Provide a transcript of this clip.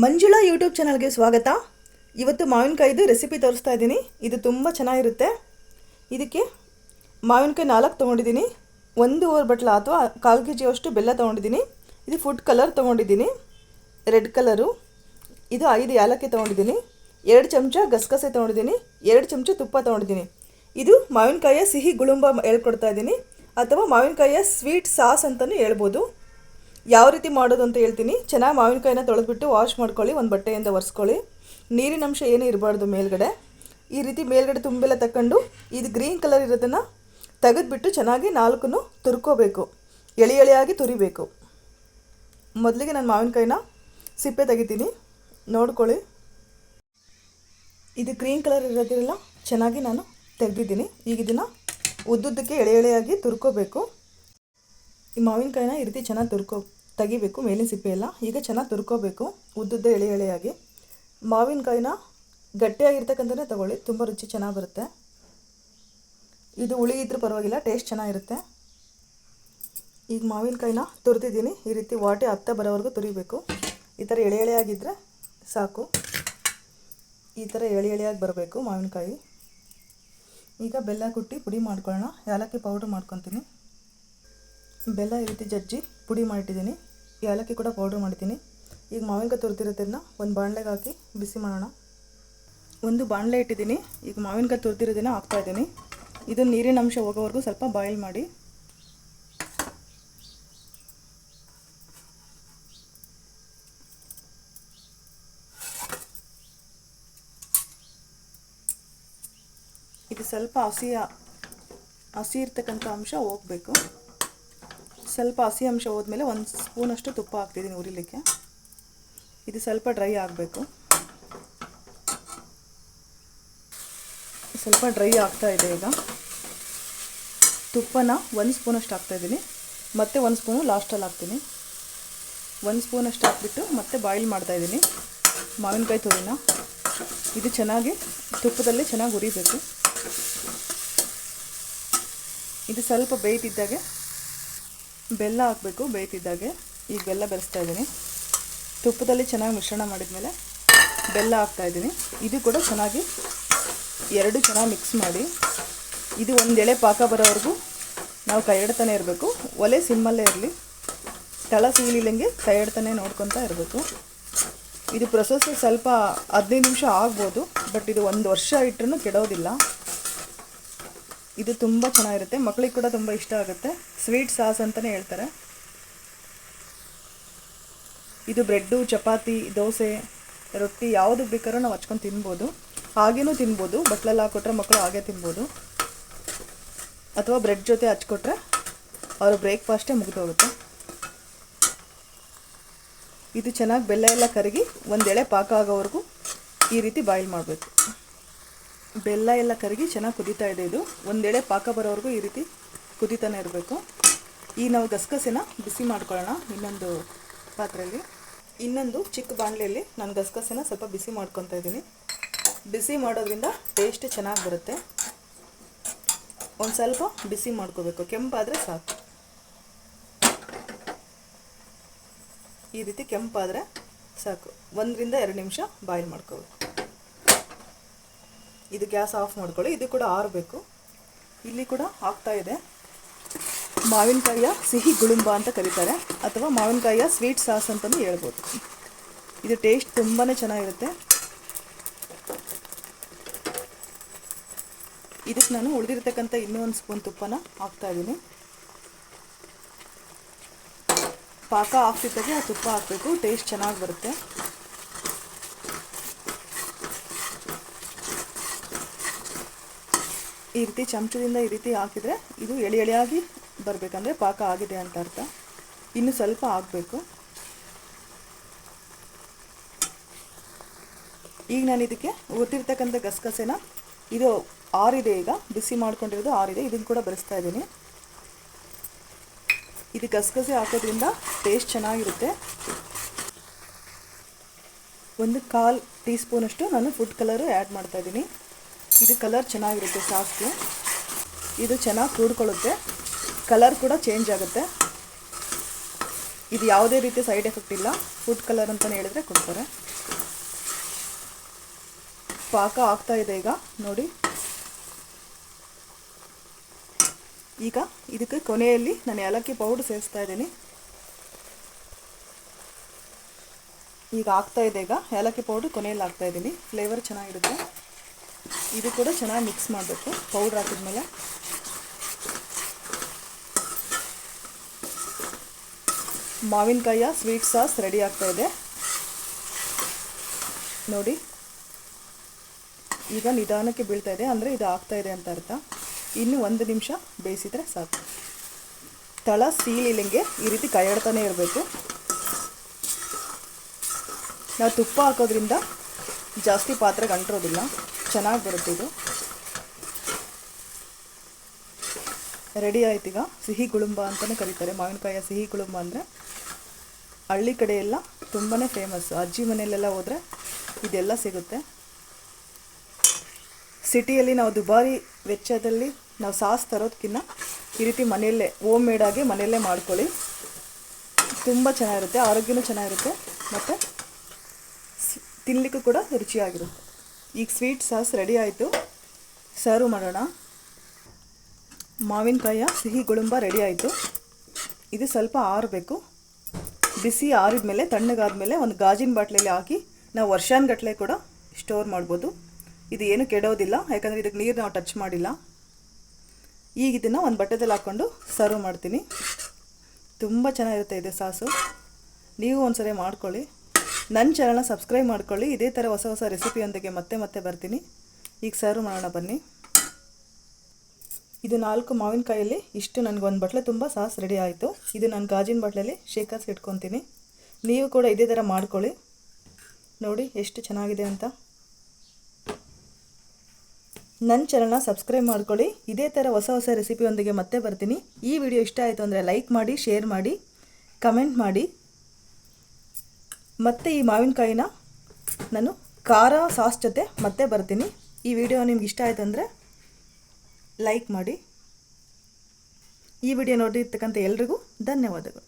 Manjula YouTube ಚಾನಲ್ಗೆ ಸ್ವಾಗತ. ಇವತ್ತು ಮಾವಿನಕಾಯಿದು ರೆಸಿಪಿ ತೋರಿಸ್ತಾ ಇದ್ದೀನಿ. ಇದು ತುಂಬ ಚೆನ್ನಾಗಿರುತ್ತೆ. ಇದಕ್ಕೆ ಮಾವಿನಕಾಯಿ 4 ತೊಗೊಂಡಿದ್ದೀನಿ. 1 ಬಟ್ಲ ಅಥವಾ 1/4 kg ಅಷ್ಟು ಬೆಲ್ಲ ತೊಗೊಂಡಿದ್ದೀನಿ. ಇದು ಫುಡ್ ಕಲರ್ ತೊಗೊಂಡಿದ್ದೀನಿ, ರೆಡ್ ಕಲರು. ಇದು 5 ಏಲಕ್ಕಿ ತೊಗೊಂಡಿದ್ದೀನಿ. 2 ಚಮಚ ಗಸಗಸೆ ತೊಗೊಂಡಿದ್ದೀನಿ. 2 ಚಮಚ ತುಪ್ಪ ತೊಗೊಂಡಿದ್ದೀನಿ. ಇದು ಮಾವಿನಕಾಯಿಯ ಸಿಹಿ ಗುಳುಂಬ ಹೇಳ್ಕೊಡ್ತಾ ಇದ್ದೀನಿ, ಅಥವಾ ಮಾವಿನಕಾಯಿಯ ಸ್ವೀಟ್ ಸಾಸ್ ಅಂತಲೂ ಹೇಳ್ಬೋದು. ಯಾವ ರೀತಿ ಮಾಡೋದು ಅಂತ ಹೇಳ್ತೀನಿ. ಚೆನ್ನಾಗಿ ಮಾವಿನಕಾಯಿನ ತೊಳೆದ್ಬಿಟ್ಟು ವಾಶ್ ಮಾಡ್ಕೊಳ್ಳಿ, ಒಂದು ಬಟ್ಟೆಯಿಂದ ಒರೆಸ್ಕೊಳ್ಳಿ. ನೀರಿನ ಅಂಶ ಏನೂ ಇರಬಾರ್ದು ಮೇಲ್ಗಡೆ. ಈ ರೀತಿ ಮೇಲ್ಗಡೆ ತುಂಬೆಲ್ಲ ತಗೊಂಡು ಇದು ಗ್ರೀನ್ ಕಲರ್ ಇರೋದನ್ನು ತೆಗೆದುಬಿಟ್ಟು ಚೆನ್ನಾಗಿ 4 ತುರ್ಕೋಬೇಕು, ಎಳೆಯಾಗಿ ತುರಿಬೇಕು. ಮೊದಲಿಗೆ ನಾನು ಮಾವಿನಕಾಯಿನ ಸಿಪ್ಪೆ ತೆಗಿತೀನಿ, ನೋಡ್ಕೊಳ್ಳಿ. ಇದು ಗ್ರೀನ್ ಕಲರ್ ಇರೋದಿಲ್ಲ, ಚೆನ್ನಾಗಿ ನಾನು ತೆಗೆದಿದ್ದೀನಿ. ಈಗ ಇದನ್ನು ಉದ್ದುದ್ದಕ್ಕೆ ಎಳೆಯಾಗಿ ತುರ್ಕೋಬೇಕು. ಈ ಮಾವಿನಕಾಯಿನ ಈ ರೀತಿ ಚೆನ್ನಾಗಿ ತೆಗಿಬೇಕು, ಮೇಲಿನ ಸಿಪ್ಪೆ ಎಲ್ಲ. ಈಗ ಚೆನ್ನಾಗಿ ತುರ್ಕೋಬೇಕು ಉದ್ದುದ್ದ ಎಳೆಯಾಗಿ. ಮಾವಿನಕಾಯಿನ ಗಟ್ಟಿಯಾಗಿರ್ತಕ್ಕಂಥದ್ದೇ ತಗೊಳ್ಳಿ, ತುಂಬ ರುಚಿ ಚೆನ್ನಾಗಿ ಬರುತ್ತೆ. ಇದು ಹುಳಿ ಇದ್ರೂ ಪರವಾಗಿಲ್ಲ, ಟೇಸ್ಟ್ ಚೆನ್ನಾಗಿರುತ್ತೆ. ಈಗ ಮಾವಿನಕಾಯಿನ ತುರಿದಿದ್ದೀನಿ. ಈ ರೀತಿ ವಾಟೆ ಹತ್ತ ಬರೋವರೆಗೂ ತುರಿಬೇಕು. ಈ ಥರ ಎಳೆಯಾಗಿದ್ದರೆ ಸಾಕು. ಈ ಥರ ಎಳೆಯಾಗಿ ಬರಬೇಕು ಮಾವಿನಕಾಯಿ. ಈಗ ಬೆಲ್ಲ ಕುಟ್ಟಿ ಪುಡಿ ಮಾಡ್ಕೊಳ್ಳೋಣ. ಏಲಕ್ಕಿ ಪೌಡ್ರ್ ಮಾಡ್ಕೊತೀನಿ. ಬೆಲ್ಲ ಈ ರೀತಿ ಜಜ್ಜಿ ಪುಡಿ ಮಾಡಿಟ್ಟಿದ್ದೀನಿ. ಏಲಕ್ಕಿ ಕೂಡ ಪೌಡ್ರ್ ಮಾಡಿದ್ದೀನಿ. ಈಗ ಮಾವಿನಕಾಯಿ ತುರಿದಿರೋದನ್ನು ಒಂದು ಬಾಣಲೆಗೆ ಹಾಕಿ ಬಿಸಿ ಮಾಡೋಣ. ಒಂದು ಬಾಣಲೆ ಇಟ್ಟಿದ್ದೀನಿ. ಈಗ ಮಾವಿನಕಾಯಿ ತುರಿದಿರೋದನ್ನು ಹಾಕ್ತಾಯಿದ್ದೀನಿ. ಇದು ನೀರಿನ ಅಂಶ ಹೋಗೋವರೆಗೂ ಸ್ವಲ್ಪ ಬಾಯ್ಲ್ ಮಾಡಿ. ಇದು ಸ್ವಲ್ಪ ಹಸಿ ಇರ್ತಕ್ಕಂಥ ಅಂಶ ಹೋಗಬೇಕು. ಸ್ವಲ್ಪ ಹಸಿ ಅಂಶ ಹೋದ್ಮೇಲೆ 1 ಸ್ಪೂನಷ್ಟು ತುಪ್ಪ ಹಾಕ್ತಿದ್ದೀನಿ ಉರಿಲಿಕ್ಕೆ. ಇದು ಸ್ವಲ್ಪ ಡ್ರೈ ಆಗಬೇಕು. ಸ್ವಲ್ಪ ಡ್ರೈ ಆಗ್ತಾ ಇದೆ. ಈಗ ತುಪ್ಪನ 1 ಸ್ಪೂನಷ್ಟು ಹಾಕ್ತಾಯಿದ್ದೀನಿ, ಮತ್ತು 1 ಸ್ಪೂನು ಲಾಸ್ಟಲ್ಲಿ ಹಾಕ್ತೀನಿ. 1 ಸ್ಪೂನಷ್ಟು ಹಾಕ್ಬಿಟ್ಟು ಮತ್ತೆ ಬಾಯ್ಲ್ ಮಾಡ್ತಾಯಿದ್ದೀನಿ ಮಾವಿನಕಾಯಿ ತುರಿನ. ಇದು ಚೆನ್ನಾಗಿ ತುಪ್ಪದಲ್ಲಿ ಚೆನ್ನಾಗಿ ಉರಿಬೇಕು. ಇದು ಸ್ವಲ್ಪ ಬೇಯ್ತಿದ್ದಾಗೆ ಬೆಲ್ಲ ಹಾಕಬೇಕು. ಬೇಯ್ತಿದ್ದಾಗೆ ಈಗ ಬೆಲ್ಲ ಬೆರೆಸ್ತಾ ಇದ್ದೀನಿ. ತುಪ್ಪದಲ್ಲಿ ಚೆನ್ನಾಗಿ ಮಿಶ್ರಣ ಮಾಡಿದ್ಮೇಲೆ ಬೆಲ್ಲ ಹಾಕ್ತಾಯಿದ್ದೀನಿ. ಇದು ಕೂಡ ಚೆನ್ನಾಗಿ ಚೆನ್ನಾಗಿ ಮಿಕ್ಸ್ ಮಾಡಿ. ಇದು ಒಂದು ಎಳೆ ಪಾಕ ಬರೋವರೆಗೂ ನಾವು ಕೈ ಇಡ್ತಾನೆ ಇರಬೇಕು. ಒಲೆ ಸಿಮ್ಮಲ್ಲೇ ಇರಲಿ, ತಳ ಸೀಲಿಲ್ಲಂಗೆ ಕೈ ಇಡ್ತಾನೆ ನೋಡ್ಕೊತಾ ಇರಬೇಕು. ಇದು ಪ್ರೊಸೆಸ್ ಸ್ವಲ್ಪ 15 ನಿಮಿಷ ಆಗ್ಬೋದು, ಬಟ್ ಇದು 1 ವರ್ಷ ಇಟ್ಟರೂ ಕೆಡೋದಿಲ್ಲ. ಇದು ತುಂಬ ಚೆನ್ನಾಗಿರುತ್ತೆ, ಮಕ್ಕಳಿಗೆ ಕೂಡ ತುಂಬ ಇಷ್ಟ ಆಗುತ್ತೆ. ಸ್ವೀಟ್ ಸಾಸ್ ಅಂತಲೇ ಹೇಳ್ತಾರೆ. ಇದು ಬ್ರೆಡ್ಡು, ಚಪಾತಿ, ದೋಸೆ, ರೊಟ್ಟಿ ಯಾವುದಕ್ಕೆ ಬೇಕಾದ್ರೂ ನಾವು ಹಚ್ಕೊಂಡು ತಿನ್ಬೋದು. ಹಾಗೇನೂ ತಿನ್ಬೋದು, ಬಟ್ಲಲ್ಲಿ ಹಾಕ್ಕೊಟ್ರೆ ಮಕ್ಕಳು ಹಾಗೆ ತಿನ್ಬೋದು. ಅಥವಾ ಬ್ರೆಡ್ ಜೊತೆ ಹಚ್ಕೊಟ್ರೆ ಅವರ ಬ್ರೇಕ್ಫಾಸ್ಟೇ ಮುಗಿದೋಗುತ್ತೆ. ಇದು ಚೆನ್ನಾಗಿ ಬೆಲ್ಲ ಎಲ್ಲ ಕರಗಿ ಒಂದು ಎಳೆ ಪಾಕ ಆಗೋವರೆಗೂ ಈ ರೀತಿ ಬಾಯ್ಲ್ ಮಾಡಬೇಕು. ಬೆಲ್ಲ ಎಲ್ಲ ಕರಗಿ ಚೆನ್ನಾಗಿ ಕುದೀತಾ ಇದೆ. ಇದು ಒಂದು ಎಳೆ ಪಾಕ ಬರೋವರೆಗೂ ಈ ರೀತಿ ಕುದೀತಾನೆ ಇರಬೇಕು. ಈಗ ನಾವು ಗಸಗಸೆನ ಬಿಸಿ ಮಾಡ್ಕೊಳ್ಳೋಣ. ಇನ್ನೊಂದು ಪಾತ್ರೆಯಲ್ಲಿ, ಇನ್ನೊಂದು ಚಿಕ್ಕ ಬಾಣಲೆಯಲ್ಲಿ ನಾನು ಗಸಗಸೆನ ಸ್ವಲ್ಪ ಬಿಸಿ ಮಾಡ್ಕೊತಾ ಇದ್ದೀನಿ. ಬಿಸಿ ಮಾಡೋದ್ರಿಂದ ಟೇಸ್ಟ್ ಚೆನ್ನಾಗಿ ಬರುತ್ತೆ. ಒಂದು ಸ್ವಲ್ಪ ಬಿಸಿ ಮಾಡ್ಕೋಬೇಕು, ಕೆಂಪಾದರೆ ಸಾಕು. ಈ ರೀತಿ ಕೆಂಪಾದರೆ ಸಾಕು. 1 ರಿಂದ 2 ನಿಮಿಷ ಬಾಯ್ಲ್ ಮಾಡ್ಕೋಬೇಕು. ಇದು ಗ್ಯಾಸ್ ಆಫ್ ಮಾಡ್ಕೊಳ್ಳಿ. ಇದು ಕೂಡ ಆರಬೇಕು. ಇಲ್ಲಿ ಕೂಡ ಆಗ್ತಾ ಇದೆ. ಮಾವಿನಕಾಯಿಯ ಸಿಹಿ ಗುಳುಂಬ ಅಂತ ಕರೀತಾರೆ, ಅಥವಾ ಮಾವಿನಕಾಯಿಯ ಸ್ವೀಟ್ ಸಾಸ್ ಅಂತಲೂ ಹೇಳ್ಬೋದು. ಇದು ಟೇಸ್ಟ್ ತುಂಬಾ ಚೆನ್ನಾಗಿರುತ್ತೆ. ಇದಕ್ಕೆ ನಾನು ಉಳಿದಿರ್ತಕ್ಕಂಥ ಇನ್ನೂ 1 ಸ್ಪೂನ್ ತುಪ್ಪನ ಹಾಕ್ತಾಯಿದ್ದೀನಿ. ಪಾಕ ಆಗ್ತಿದ್ದಾಗೆ ಆ ತುಪ್ಪ ಹಾಕಬೇಕು, ಟೇಸ್ಟ್ ಚೆನ್ನಾಗಿ ಬರುತ್ತೆ. ಈ ರೀತಿ ಚಮಚದಿಂದ ಈ ರೀತಿ ಹಾಕಿದರೆ ಇದು ಎಳೆಯಾಗಿ ಬರಬೇಕಂದ್ರೆ ಪಾಕ ಆಗಿದೆ ಅಂತ ಅರ್ಥ. ಇನ್ನು ಸ್ವಲ್ಪ ಆಗಬೇಕು. ಈಗ ನಾನು ಇದಕ್ಕೆ ಹುರಿದಿರ್ತಕ್ಕಂಥ ಗಸಗಸೆನ, ಇದು ಆರಿದೆ, ಈಗ ಬಿಸಿ ಮಾಡ್ಕೊಂಡಿರೋದು ಆರಿದೆ, ಇದನ್ನು ಕೂಡ ಬೆರೆಸ್ತಾ ಇದ್ದೀನಿ. ಇದು ಗಸಗಸೆ ಹಾಕೋದ್ರಿಂದ ಟೇಸ್ಟ್ ಚೆನ್ನಾಗಿರುತ್ತೆ. 1/4 ಟೀ ಸ್ಪೂನಷ್ಟು ನಾನು ಫುಡ್ ಕಲರು ಆ್ಯಡ್ ಮಾಡ್ತಾಯಿದ್ದೀನಿ. ಇದು ಕಲರ್ ಚೆನ್ನಾಗಿರುತ್ತೆ ಸಾಸ್ಗೆ. ಇದು ಚೆನ್ನಾಗಿ ಕೂಡ್ಕೊಳ್ಳುತ್ತೆ, ಕಲರ್ ಕೂಡ ಚೇಂಜ್ ಆಗುತ್ತೆ. ಇದು ಯಾವುದೇ ರೀತಿ ಸೈಡ್ ಎಫೆಕ್ಟ್ ಇಲ್ಲ, ಫುಡ್ ಕಲರ್ ಅಂತಲೇ ಹೇಳಿದ್ರೆ ಕೊಡ್ತಾರೆ. ಪಾಕ ಆಗ್ತಾ ಇದೆ ಈಗ ನೋಡಿ. ಈಗ ಇದಕ್ಕೆ ಕೊನೆಯಲ್ಲಿ ನಾನು ಏಲಕ್ಕಿ ಪೌಡರ್ ಸೇರಿಸ್ತಾ ಇದ್ದೀನಿ. ಈಗ ಆಗ್ತಾ ಇದೆ, ಈಗ ಏಲಕ್ಕಿ ಪೌಡರ್ ಕೊನೆಯಲ್ಲಿ ಹಾಕ್ತಾ ಇದ್ದೀನಿ. ಫ್ಲೇವರ್ ಚೆನ್ನಾಗಿರುತ್ತೆ. ಇದು ಕೂಡ ಚೆನ್ನಾಗಿ ಮಿಕ್ಸ್ ಮಾಡಬೇಕು ಪೌಡ್ರ್ ಹಾಕಿದ್ಮೇಲೆ. ಮಾವಿನಕಾಯಿಯ ಸ್ವೀಟ್ ಸಾಸ್ ರೆಡಿ ಆಗ್ತಾ ಇದೆ ನೋಡಿ. ಈಗ ನಿಧಾನಕ್ಕೆ ಬೀಳ್ತಾ ಇದೆ, ಅಂದರೆ ಇದು ಆಗ್ತಾ ಇದೆ ಅಂತ ಅರ್ಥ. ಇನ್ನು 1 ನಿಮಿಷ ಬೇಯಿಸಿದರೆ ಸಾಕು. ತಳ ಸೀಲಿಲ್ಲಂಗೆ ಈ ರೀತಿ ಕೈಯಾಡ್ತಾನೆ ಇರಬೇಕು. ನಾವು ತುಪ್ಪ ಹಾಕೋದ್ರಿಂದ ಜಾಸ್ತಿ ಪಾತ್ರೆಗೆ ಅಂಟಿರೋದಿಲ್ಲ, ಚೆನ್ನಾಗಿ ಬರುತ್ತೆ ಇದು. ರೆಡಿ ಆಯ್ತು. ಈಗ ಸಿಹಿ ಗುಳುಂಬ ಅಂತಲೇ ಕರೀತಾರೆ. ಮಾವಿನಕಾಯಿಯ ಸಿಹಿ ಗುಳುಂಬ ಅಂದರೆ ಹಳ್ಳಿ ಕಡೆ ಎಲ್ಲ ತುಂಬಾ ಫೇಮಸ್ಸು. ಅಜ್ಜಿ ಮನೆಯಲ್ಲೆಲ್ಲ ಹೋದರೆ ಇದೆಲ್ಲ ಸಿಗುತ್ತೆ. ಸಿಟಿಯಲ್ಲಿ ನಾವು ದುಬಾರಿ ವೆಚ್ಚದಲ್ಲಿ ನಾವು ಸಾಸ್ ತರೋದಕ್ಕಿಂತ ಈ ರೀತಿ ಮನೆಯಲ್ಲೇ ಹೋಮ್ ಮೇಡಾಗಿ ಮನೆಯಲ್ಲೇ ಮಾಡ್ಕೊಳ್ಳಿ. ತುಂಬ ಚೆನ್ನಾಗಿರುತ್ತೆ, ಆರೋಗ್ಯನೂ ಚೆನ್ನಾಗಿರುತ್ತೆ ಮತ್ತು ತಿನ್ನಲಿಕ್ಕೂ ಕೂಡ ರುಚಿಯಾಗಿರುತ್ತೆ. ಈಗ ಸ್ವೀಟ್ ಸಾಸ್ ರೆಡಿ ಆಯಿತು, ಸರ್ವ್ ಮಾಡೋಣ. ಮಾವಿನಕಾಯಿಯ ಸಿಹಿ ಗುಳುಂಬ ರೆಡಿ ಆಯಿತು. ಇದು ಸ್ವಲ್ಪ ಆರಬೇಕು. ಬಿಸಿ ಆರಿದ ಮೇಲೆ ತಣ್ಣಗಾದ್ಮೇಲೆ ಒಂದು ಗಾಜಿನ ಬಾಟ್ಲಲ್ಲಿ ಹಾಕಿ ನಾವು ವರ್ಷಾನುಗಟ್ಟಲೆ ಕೂಡ ಸ್ಟೋರ್ ಮಾಡ್ಬೋದು. ಇದು ಏನು ಕೆಡೋದಿಲ್ಲ, ಯಾಕಂದರೆ ಇದಕ್ಕೆ ನೀರು ನಾವು ಟಚ್ ಮಾಡಿಲ್ಲ. ಈಗ ಇದನ್ನು ಒಂದು ಬಟ್ಟೆದಲ್ಲಿ ಹಾಕ್ಕೊಂಡು ಸರ್ವ್ ಮಾಡ್ತೀನಿ. ತುಂಬ ಚೆನ್ನಾಗಿರುತ್ತೆ ಇದು ಸಾಸು. ನೀವು ಒಂದ್ಸರಿ ಮಾಡ್ಕೊಳ್ಳಿ. ನನ್ನ ಚಾನಲ್ನ ಸಬ್ಸ್ಕ್ರೈಬ್ ಮಾಡ್ಕೊಳ್ಳಿ. ಇದೇ ಥರ ಹೊಸ ಹೊಸ ರೆಸಿಪಿಯೊಂದಿಗೆ ಮತ್ತೆ ಬರ್ತೀನಿ. ಈಗ ಸರ್ವ್ ಮಾಡೋಣ ಬನ್ನಿ. ಇದು 4 ಮಾವಿನಕಾಯಲ್ಲಿ ಇಷ್ಟು ನನಗೆ ಒಂದು ಬಟ್ಲೆ ತುಂಬ ಸಾಸ್ ರೆಡಿ ಆಯಿತು. ಇದು ನಾನು ಗಾಜಿನ ಬಾಟ್ಲಲ್ಲಿ ಶೇಖರಿಸಿ ಇಟ್ಕೊತೀನಿ. ನೀವು ಕೂಡ ಇದೇ ಥರ ಮಾಡ್ಕೊಳ್ಳಿ. ನೋಡಿ ಎಷ್ಟು ಚೆನ್ನಾಗಿದೆ ಅಂತ. ನನ್ನ ಚಾನಲ್ನ ಸಬ್ಸ್ಕ್ರೈಬ್ ಮಾಡ್ಕೊಳ್ಳಿ. ಇದೇ ಥರ ಹೊಸ ಹೊಸ ರೆಸಿಪಿಯೊಂದಿಗೆ ಮತ್ತೆ ಬರ್ತೀನಿ. ಈ ವಿಡಿಯೋ ಇಷ್ಟ ಆಯಿತು ಅಂದರೆ ಲೈಕ್ ಮಾಡಿ, ಶೇರ್ ಮಾಡಿ, ಕಮೆಂಟ್ ಮಾಡಿ. ಮತ್ತು ಈ ಮಾವಿನಕಾಯಿನ ನಾನು ಖಾರ ಸಾಸ್ ಜೊತೆ ಮತ್ತೆ ಬರ್ತೀನಿ. ಈ ವಿಡಿಯೋ ನಿಮ್ಗೆ ಇಷ್ಟ ಆಯಿತು ಅಂದರೆ ಲೈಕ್ ಮಾಡಿ. ಈ ವಿಡಿಯೋ ನೋಡಿರ್ತಕ್ಕಂಥ ಎಲ್ರಿಗೂ ಧನ್ಯವಾದಗಳು.